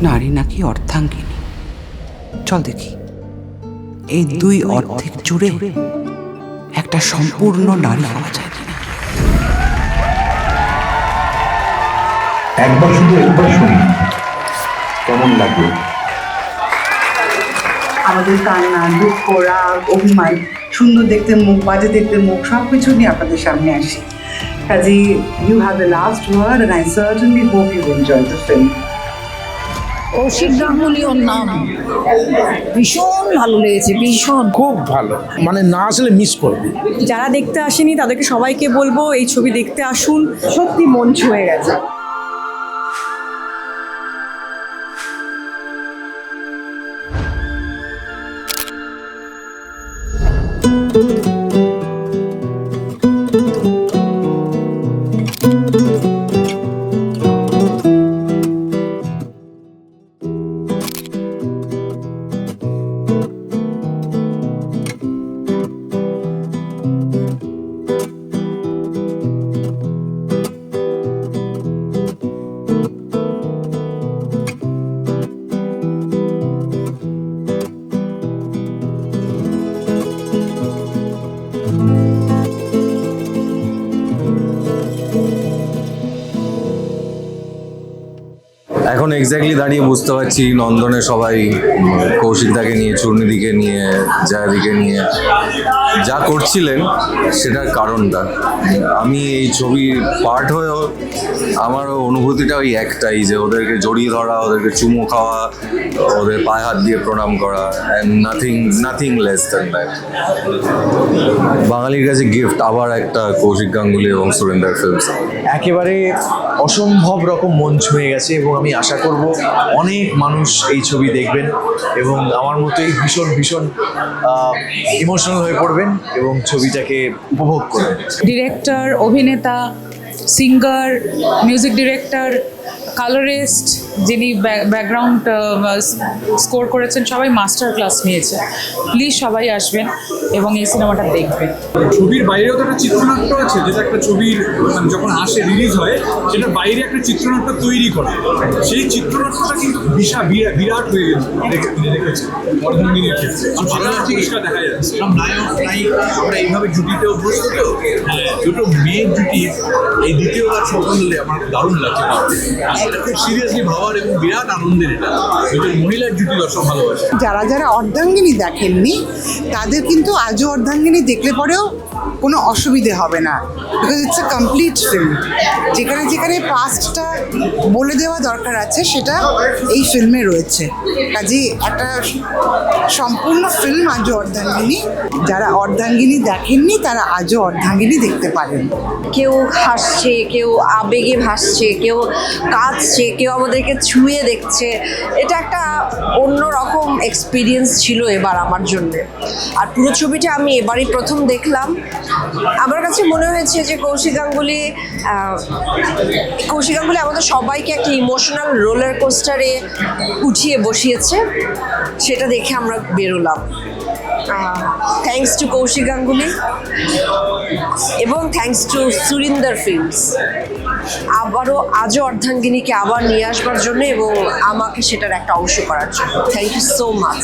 নারী নাকি অর্ধাঙ্গিনী। চল দেখি এই দুই অর্ধেক জুড়ে একটা সম্পূর্ণ নারী হওয়া যায় কিনা। একবার শুনি কেমন লাগবে। আমাদের কান্না, দুঃখ, রাগ, অভিমান, সুন্দর দেখতে মুখ, বাজে দেখতে মুখ, সব কিছু নিয়ে আপনাদের সামনে আসি। কাজে you have the last word and I certainly hope you enjoy the film. Kaushik Ganguly ওর নাম, ভীষণ ভালো লেগেছে, ভীষণ। খুব ভালো, মানে না আসলে মিস করবে। যারা দেখতে আসেনি তাদেরকে সবাইকে বলবো এই ছবি দেখতে আসুন, সত্যি মন ছুঁয়ে গেছে। এখন এক্স্যাক্টলি দাঁড়িয়ে বুঝতে পারছি নন্দনে সবাই কৌশিকদাকে নিয়ে, চূর্ণিদিকে নিয়ে, জয়াদিকে নিয়ে যা করছিলেন সেটার কারণটা। আমি এই ছবির পার্ট হয়েও আমারও অনুভূতিটা ওই একটাই, যে ওদেরকে জড়িয়ে ধরা, ওদেরকে চুমু খাওয়া, ওদের পায়ে হাত দিয়ে প্রণাম করা, and nothing less than that. বাঙালির কাছে গিফট আবার একটা কৌশিক গাঙ্গুলি এবং সুরেন্দ্র ফিল্মস। একেবারে অসম্ভব রকম মন ছুঁয়ে গেছে এবং আমি আশা করব অনেক মানুষ এই ছবি দেখবেন এবং আমার মতোই ভীষণ ভীষণ ইমোশনাল হয়ে পড়বেন এবং ছবিটাকে উপভোগ করবেন। ডিরেক্টর, অভিনেতা, সিঙ্গার, মিউজিক ডিরেক্টর, কালারিস্ট, যিনি ব্যাকগ্রাউন্ড স্কোর করেছেন, সবাই মাস্টার ক্লাস নিয়েছে। প্লিজ সবাই আসবেন এবং এই সিনেমাটা দেখবেন। ছবির বাইরেও তো একটা চিত্রনাট্য আছে, যেটা একটা ছবির মানে যখন আসে, রিলিজ হয়, সেটা বাইরে একটা চিত্রনাট্য তৈরি করে। সেই চিত্রনাট্যটা কিন্তু বিরাট হয়ে গেল দেখেছে অর্ধাঙ্গিনীর ক্ষেত্রে, পরিষ্কার দেখা যাচ্ছে। সব নায়ক নায়িকা আমরা এইভাবে জুটিতে অভ্যস্ত, তো দুটো মেয়ের জুটি এই দ্বিতীয়বার সফল হলে আমার দারুণ লাগছে। এটা খুব সিরিয়াসলি ভাবার এবং বিরাট আনন্দের। এটা দুজন মহিলার জুটি দর্শক ভালোবাসে। যারা যারা অর্ধাঙ্গিনী দেখেননি তাদের কিন্তু আজও অর্ধাঙ্গিনী দেখলে পরেও কোনো অসুবিধে হবে না, because it's a complete film. যেখানে যেখানে পাস্টটা বলে দেওয়া দরকার আছে সেটা এই ফিল্মে রয়েছে। কাজেই একটা সম্পূর্ণ ফিল্ম আজও অর্ধাঙ্গিনী। যারা অর্ধাঙ্গিনী দেখেননি তারা আজও অর্ধাঙ্গিনী দেখতে পারেন। কেউ হাসছে, কেউ আবেগে ভাসছে, কেউ কাঁদছে, কেউ আমাদেরকে ছুঁয়ে দেখছে। এটা একটা অন্যরকম এক্সপিরিয়েন্স ছিল এবার আমার জন্যে। আর পুরো ছবিটা আমি এবারই প্রথম দেখলাম। আমার কাছে মনে হয়েছে যে কৌশিক গাঙ্গুলি আমাদের সবাইকে একটা ইমোশনাল রোলার কোস্টারে উঠিয়ে বসিয়েছে, সেটা দেখে আমরা বেরোলাম। থ্যাঙ্কস টু কৌশিক গাঙ্গুলি এবং থ্যাঙ্কস টু সুরিন্দর ফিল্মস আবারও আজও অর্ধাঙ্গিনীকে আবার নিয়ে আসবার জন্য এবং আমাকে সেটার একটা অংশ করার জন্য। Thank you so much.